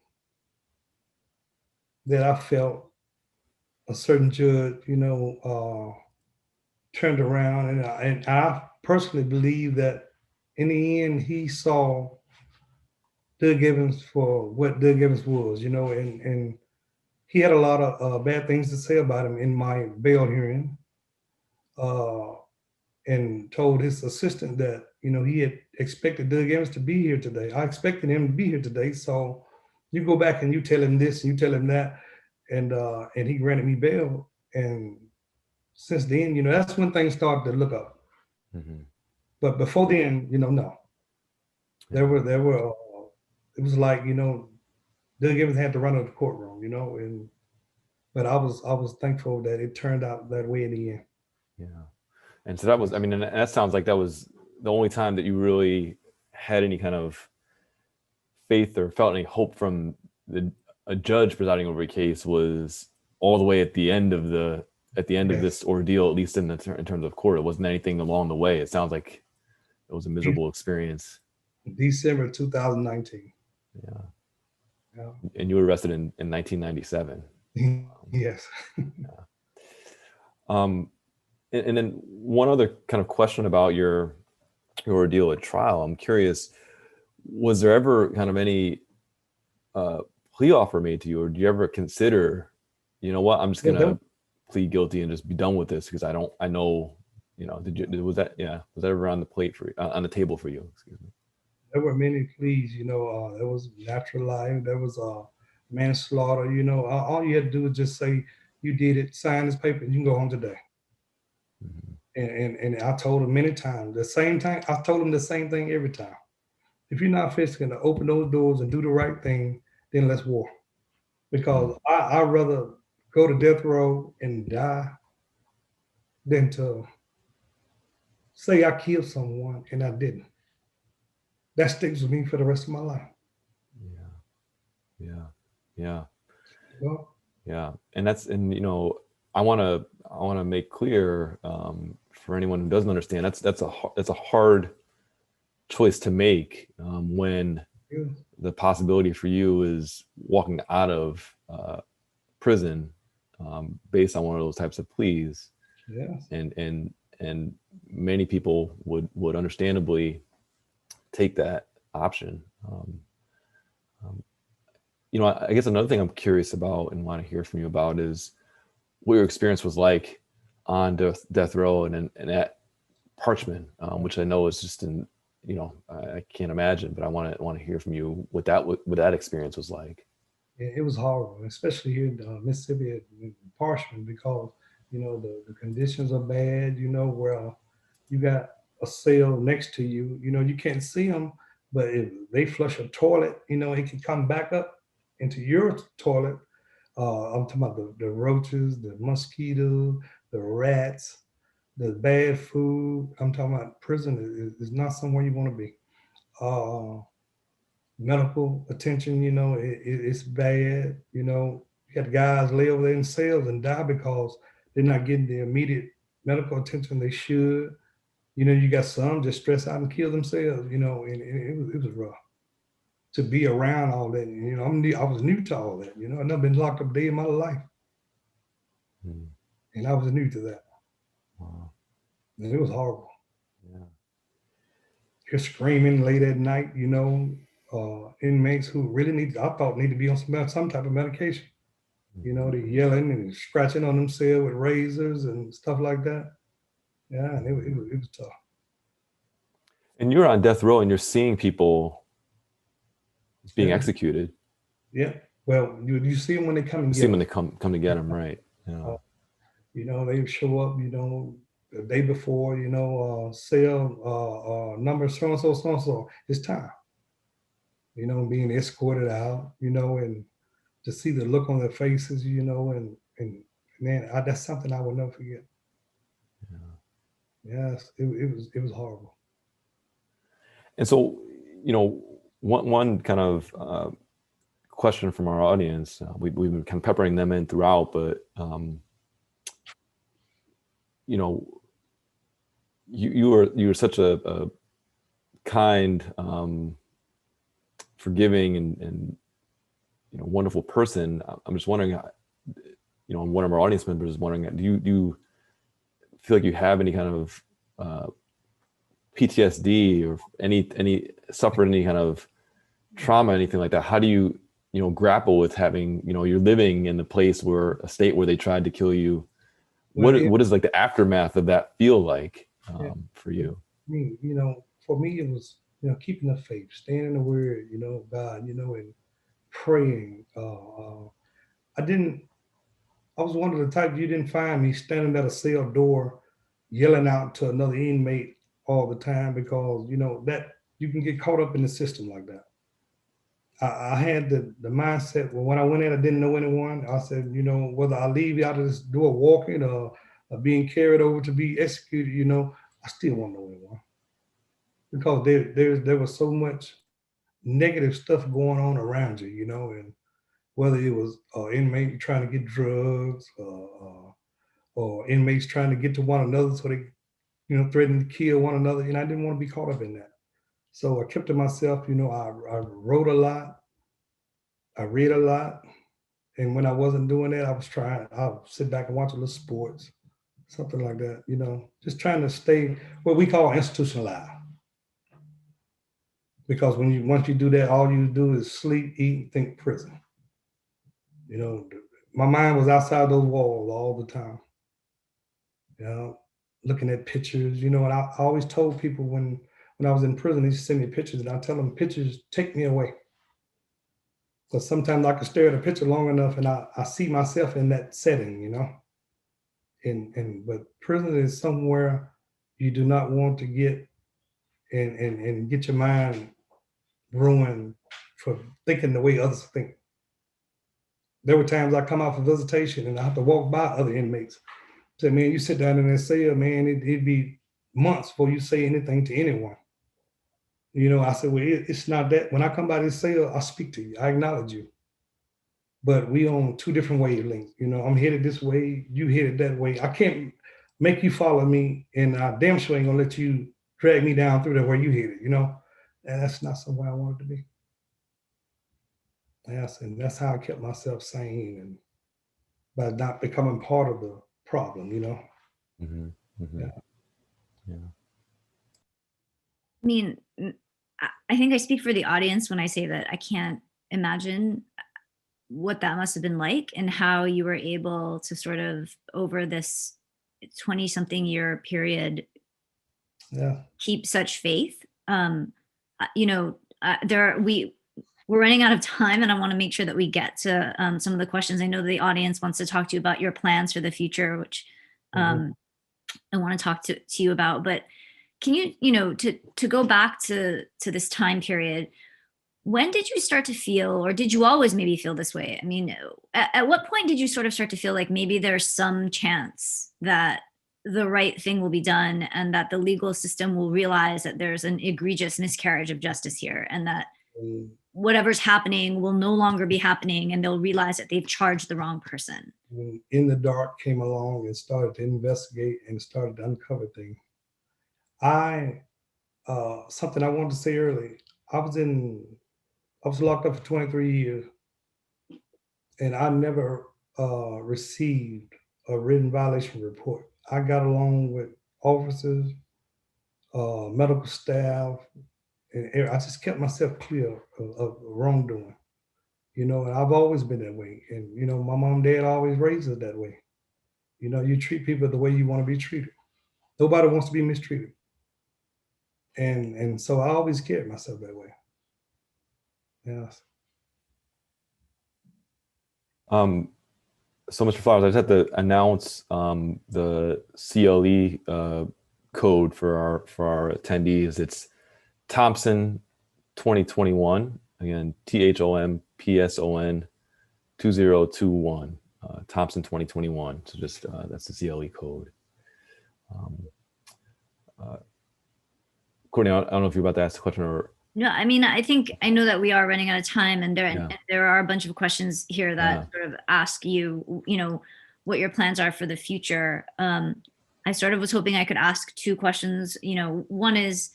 that I felt a certain judge, turned around, and I personally believe that in the end he saw Doug Evans for what Doug Evans was, and he had a lot of bad things to say about him in my bail hearing, and told his assistant that he had expected Doug Evans to be here today. I expected him to be here today, so you go back and you tell him this, and you tell him that, and he granted me bail. And since then, that's when things started to look up. Mm-hmm. But before then, no. There were. It was like Doug Evans had to run out of the courtroom, but I was thankful that it turned out that way in the end. Yeah, and so that was. I mean, and that sounds like that was the only time that you really had any kind of faith or felt any hope from a judge presiding over a case was all the way at the end of this ordeal, at least in terms of court. It wasn't anything along the way. It sounds like it was a miserable experience. December 2019. Yeah. Yeah. And you were arrested in 1997. Yes. And then one other kind of question about your ordeal at trial. I'm curious, was there ever kind of any plea offer made to you, or do you ever consider, you know what, I'm just gonna plead guilty and just be done with this because I know, you know, was that ever on the plate for on the table for you? Excuse me. There were many pleas, you know, there was natural life, there was manslaughter, you know, all you had to do was just say you did it, sign this paper, and you can go home today. Mm-hmm. And I told him many times, I told him the same thing every time. If you're not fixing to open those doors and do the right thing, then let's war. Because I'd rather go to death row and die than to say I killed someone and I didn't. That sticks with me for the rest of my life. Yeah. You know? Yeah. And you know, I want to make clear for anyone who doesn't understand, that's a hard choice to make when the possibility for you is walking out of prison based on one of those types of pleas. Yes. And many people would understandably take that option. You know, I guess another thing I'm curious about and want to hear from you about is what your experience was like on death row and at Parchman, which I know is just you know, I can't imagine, but I want to hear from you what that experience was like. It was horrible, especially here in Mississippi at Parchman, because you know the conditions are bad. You know, where you got a cell next to you. You know, you can't see them, but if they flush a toilet, you know, it can come back up into your toilet. I'm talking about the roaches, the mosquitoes, the rats, the bad food. I'm talking about prison is not somewhere you want to be. Medical attention, you know, it's bad. You know, you got guys lay over there in cells and die because they're not getting the immediate medical attention they should. You know, you got some just stress out and kill themselves. You know, and it was rough to be around all that. You know, I was new to all that. You know, I've never been locked up a day in my life, and I was new to that. Wow. And it was horrible. Yeah. You're screaming late at night. You know. Inmates who really need to be on some type of medication. You know, they're yelling and scratching on themselves with razors and stuff like that. Yeah, and it was tough. And you're on death row and you're seeing people being executed. Yeah. Well, you see them when they come and see them when they come to get them, right? Yeah. You know, they show up, you know, the day before, you know, cell number so and so. It's time. You know, being escorted out, you know, and to see the look on their faces, you know, and man, that's something I will never forget. Yeah. Yes, it was horrible. And so, you know, one kind of question from our audience, we've been kind of peppering them in throughout, but you know, you were such a kind, forgiving and you know, wonderful person. I'm just wondering, you know, one of our audience members is wondering, do you feel like you have any kind of PTSD or any suffered any kind of trauma, anything like that? How do you know, grapple with having, you know, you're living in a state where they tried to kill you? What is like the aftermath of that feel like for you? I mean, you know, for me, it was, you know, keeping the faith, staying in the word, you know, God, you know, and praying. I was one of the type, you didn't find me standing at a cell door yelling out to another inmate all the time, because, you know, that you can get caught up in the system like that. I had the mindset, well, when I went in, I didn't know anyone. I said, you know, whether I leave out of this door walking or being carried over to be executed, you know, I still won't know anyone. Because there was so much negative stuff going on around you, you know, and whether it was inmate trying to get drugs, or inmates trying to get to one another so they, threatening to kill one another. And I didn't want to be caught up in that. So I kept to myself. I wrote a lot, I read a lot. And when I wasn't doing that, I would sit back and watch a little sports, something like that, just trying to stay what we call institutionalized. Because once you do that, all you do is sleep, eat, think prison. My mind was outside those walls all the time. Looking at pictures, and I always told people when I was in prison, they used to send me pictures, and I tell them pictures take me away. Because sometimes I can stare at a picture long enough and I see myself in that setting, but prison is somewhere you do not want to get and get your mind ruined for thinking the way others think. There were times I come out for visitation and I have to walk by other inmates. Say, man, you sit down in that cell, man, it'd be months before you say anything to anyone. I said, well, it's not that. When I come by this cell, I speak to you, I acknowledge you. But we on two different wavelengths. I'm headed this way, you headed that way. I can't make you follow me, and I damn sure ain't gonna let you drag me down through there where you headed, And that's not somewhere I wanted to be. Yes, and that's how I kept myself sane and by not becoming part of the problem, Mm-hmm. Mm-hmm. Yeah. Yeah. I mean, I think I speak for the audience when I say that I can't imagine what that must have been like and how you were able to sort of over this 20-something year period keep such faith. We're running out of time, and I want to make sure that we get to some of the questions. I know the audience wants to talk to you about your plans for the future, which I want to talk to you about. But can you, to go back to this time period, when did you start to feel, or did you always maybe feel this way? I mean, at what point did you sort of start to feel like maybe there's some chance that the right thing will be done and that the legal system will realize that there's an egregious miscarriage of justice here, and that whatever's happening will no longer be happening, and they'll realize that they've charged the wrong person? When In the Dark came along and started to investigate and started to uncover things, something I wanted to say earlier, I was locked up for 23 years, and I never received a written violation report. I got along with officers, medical staff, and I just kept myself clear of wrongdoing. And I've always been that way. And, my mom and dad always raised us that way. You treat people the way you want to be treated. Nobody wants to be mistreated. And so I always carried myself that way. Yes. So, Mr. Flowers, I just have to announce the CLE code for our attendees. It's Thompson 2021. Again, THOMPSON 2021. Thompson 2021. So just that's the CLE code. Courtney, I don't know if you're about to ask the question or. No, I mean, I know that we are running out of time, and there are a bunch of questions here that sort of ask you, what your plans are for the future. I sort of was hoping I could ask two questions. One is,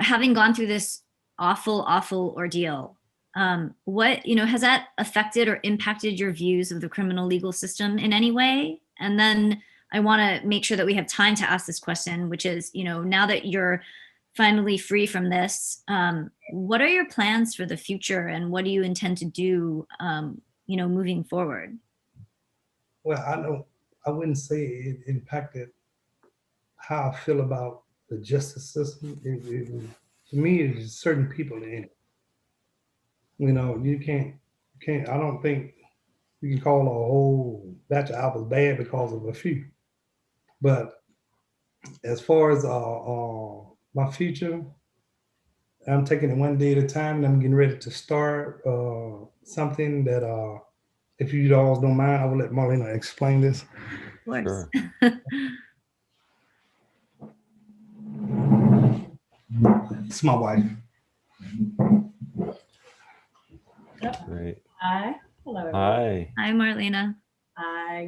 having gone through this awful ordeal, what, has that affected or impacted your views of the criminal legal system in any way? And then I want to make sure that we have time to ask this question, which is, now that you're finally free from this, what are your plans for the future, and what do you intend to do, moving forward? Well, I wouldn't say it impacted how I feel about the justice system. To me, it's certain people in it. You can't. I don't think you can call a whole batch of apples bad because of a few. But as far as my future, I'm taking it one day at a time, and I'm getting ready to start something that, if you all don't mind, I will let Marlena explain this. Of course. Sure. It's my wife. Right. Hi. Hello, everyone. Hi. Hi, Marlena.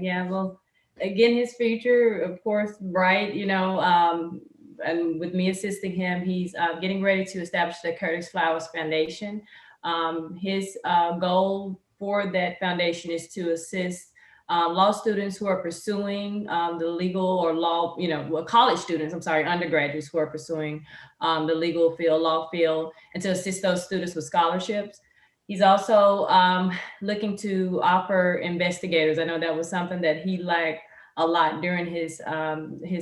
Yeah, well, again, his future, of course, bright, and with me assisting him, he's getting ready to establish the Curtis Flowers Foundation. His goal for that foundation is to assist law students who are pursuing the legal or law, college students, I'm sorry, undergraduates who are pursuing the legal field, law field, and to assist those students with scholarships. He's also looking to offer investigators. I know that was something that he lacked a lot during his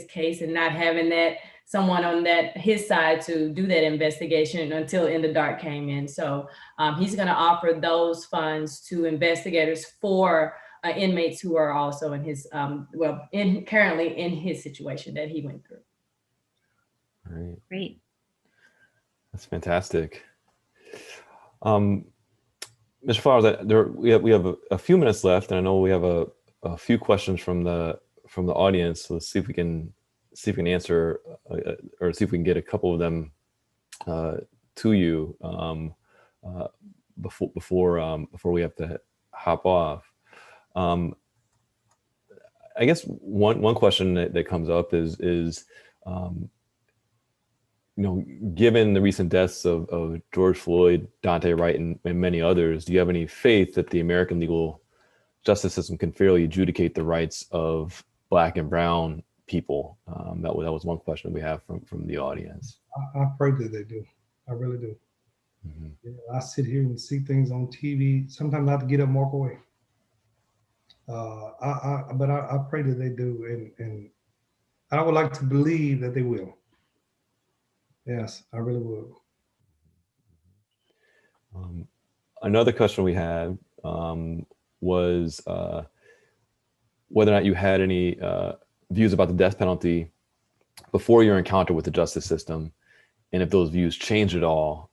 case, and not having that someone on his side to do that investigation until In the Dark came in. So he's going to offer those funds to investigators for inmates who are also in his currently in his situation that he went through. Great. Great. That's fantastic. Mr. Flowers, we have a few minutes left, and I know we have a few questions from the audience. So let's see if we can answer or see if we can get a couple of them to you before we have to hop off. I guess one question that comes up is given the recent deaths of George Floyd, Daunte Wright, and many others, do you have any faith that the American legal justice system can fairly adjudicate the rights of Black and Brown people? That was one question we have from the audience. I pray that they do. I really do. Mm-hmm. I sit here and see things on TV. Sometimes I have to get up and walk away. But I pray that they do, and I would like to believe that they will. Yes, I really would. Another question we had was whether or not you had any views about the death penalty before your encounter with the justice system, and if those views changed at all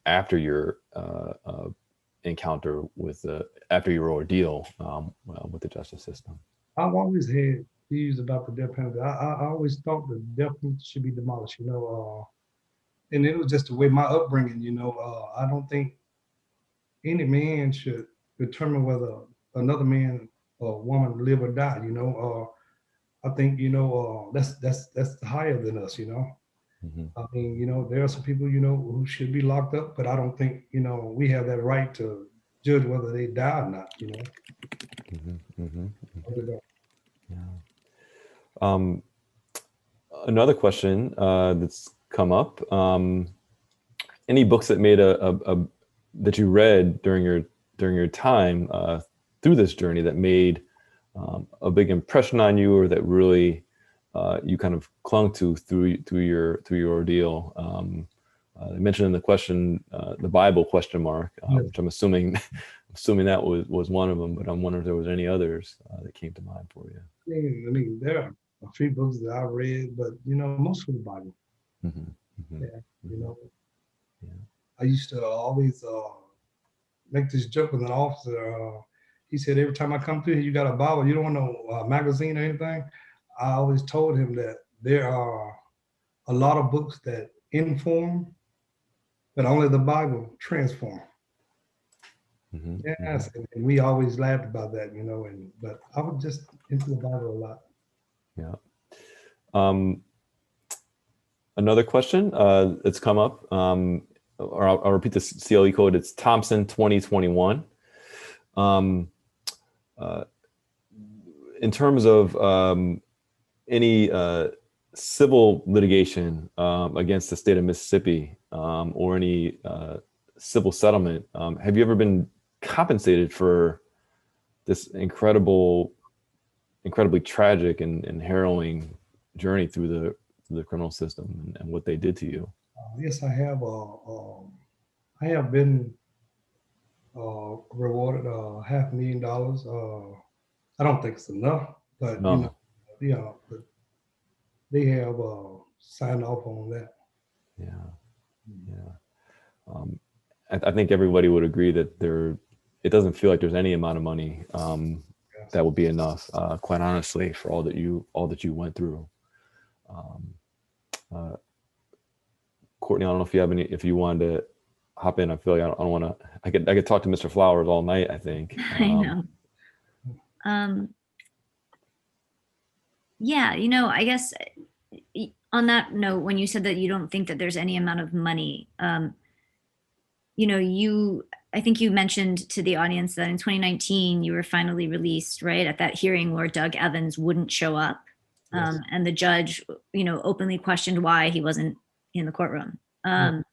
after your encounter with after your ordeal with the justice system. I've always had views about the death penalty. I always thought the death penalty should be demolished, and it was just the way my upbringing, I don't think any man should determine whether another man or woman live or die, I think, that's higher than us, Mm-hmm. I mean, there are some people, who should be locked up, but I don't think, we have that right to judge whether they die or not, Mm-hmm. Mm-hmm. Yeah. Another question that's come up: any books that made that you read during your time through this journey that made a big impression on you, or that really you kind of clung to through your ordeal? I mentioned in the question the Bible ? Which I'm assuming that was one of them, but I'm wondering if there was any others that came to mind for you. I mean, there are a few books that I read, but most of the Bible. Mm-hmm. Mm-hmm. Yeah, Yeah. I used to always make this joke with an officer. He said, every time I come through here, you got a Bible. You don't want no magazine or anything. I always told him that there are a lot of books that inform, but only the Bible transform. Mm-hmm. Yes, and we always laughed about that, but I was just into the Bible a lot. Yeah. Another question that's come up, or I'll repeat the CLE code. It's Thompson 2021. In terms of any civil litigation against the state of Mississippi or any civil settlement, have you ever been compensated for this incredibly tragic and harrowing journey through the criminal system and what they did to you? Yes, I have. I have been rewarded $500,000. I don't think it's enough, but No. but they have signed off on that. Yeah. I think everybody would agree that it doesn't feel like there's any amount of money that would be enough, quite honestly, for all that you went through. Courtney, I don't know if you wanted to hop in. I feel like I don't want to. I could talk to Mr. Flowers all night, I think. I know. Yeah, I guess on that note, when you said that you don't think that there's any amount of money, I think you mentioned to the audience that in 2019 you were finally released, right, at that hearing where Doug Evans wouldn't show up, Yes. and the judge, openly questioned why he wasn't in the courtroom. But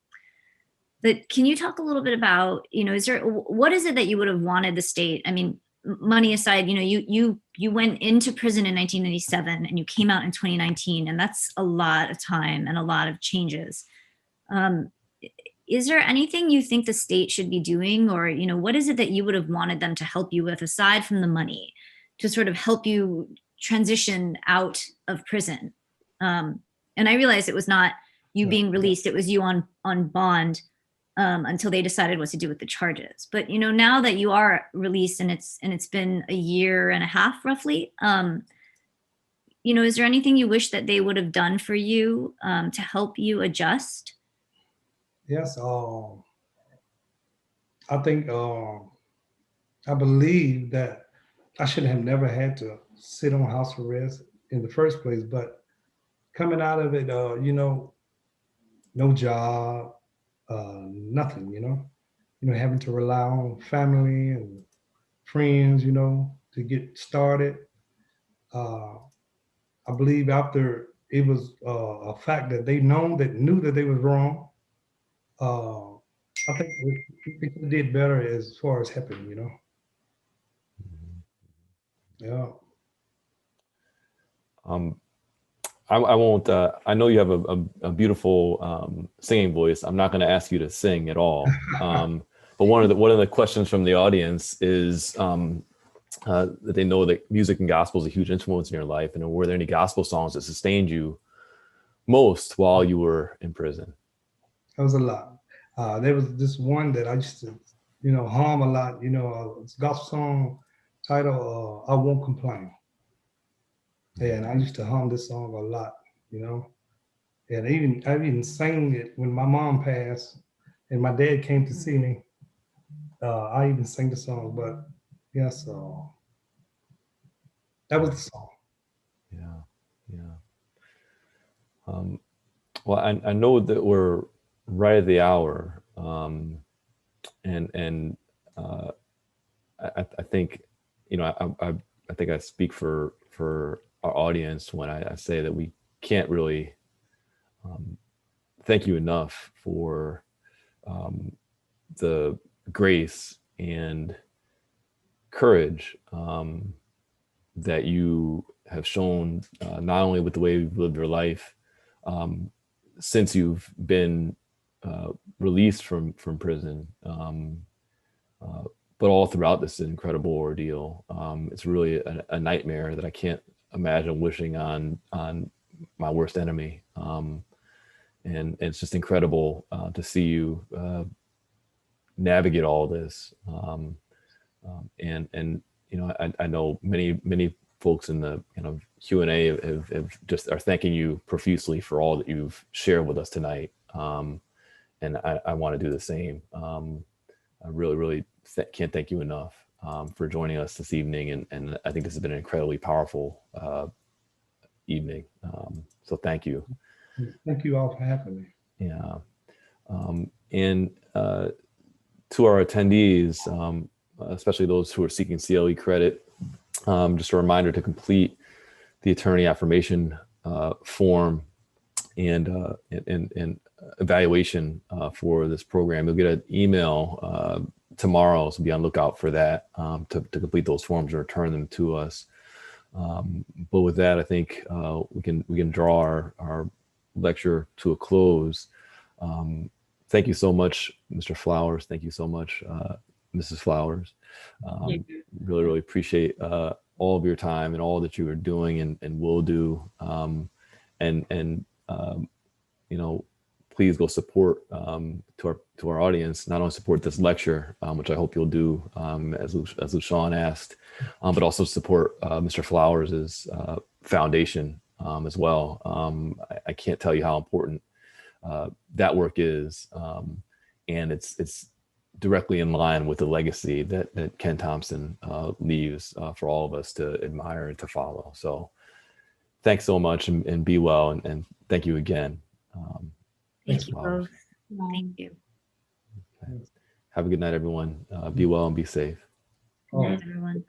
can you talk a little bit about, what is it that you would have wanted the state? I mean, money aside, you went into prison in 1997 and you came out in 2019, and that's a lot of time and a lot of changes. Is there anything you think the state should be doing, or, what is it that you would have wanted them to help you with aside from the money to sort of help you transition out of prison? And I realized it was not you being released, it was you on bond until they decided what to do with the charges. But, now that you are released and it's been a year and a half roughly, is there anything you wish that they would have done for you to help you adjust? Yes. I think, I believe that I should have never had to sit on house arrest in the first place, but coming out of it, no job, nothing, having to rely on family and friends, to get started. I believe after it was a fact that they knew that they was wrong, I think we did better as far as helping, Yeah. I won't. I know you have a beautiful singing voice. I'm not going to ask you to sing at all. But one of the questions from the audience is that they know that music and gospel is a huge influence in your life. And were there any gospel songs that sustained you most while you were in prison? That was a lot. There was this one that I used to, hum a lot. It's a gospel song titled "I Won't Complain." And I used to hum this song a lot, And I even sang it when my mom passed and my dad came to see me. I even sang the song, but yes, that was the song. Yeah. Well, I know that we're right at the hour, and I think, I think I speak for our audience when I say that we can't really thank you enough for the grace and courage that you have shown, not only with the way you've lived your life since you've been released from prison, but all throughout this incredible ordeal. It's really a nightmare that I can't imagine wishing on my worst enemy. And it's just incredible to see you navigate all this. And I know many folks in the Q&A have just are thanking you profusely for all that you've shared with us tonight. And I want to do the same. I really can't thank you enough for joining us this evening. And I think this has been an incredibly powerful evening. So thank you. Thank you all for having me. Yeah. And to our attendees, especially those who are seeking CLE credit, just a reminder to complete the attorney affirmation form and evaluation for this program. You'll get an email tomorrow, so be on lookout for that to complete those forms and return them to us. But with that, I think we can draw our lecture to a close. Thank you so much, Mr. Flowers. Thank you so much, Mrs. Flowers. Really appreciate all of your time and all that you are doing and will do. Please go support to our audience, not only support this lecture, which I hope you'll do, as LaShawn asked, but also support Mr. Flowers' foundation as well. I can't tell you how important that work is. and it's directly in line with the legacy that Ken Thompson leaves for all of us to admire and to follow. So thanks so much, and be well, and thank you again. Thank you Flowers. both. Thank you. Have a good night, everyone. Be well and be safe. Good night, everyone.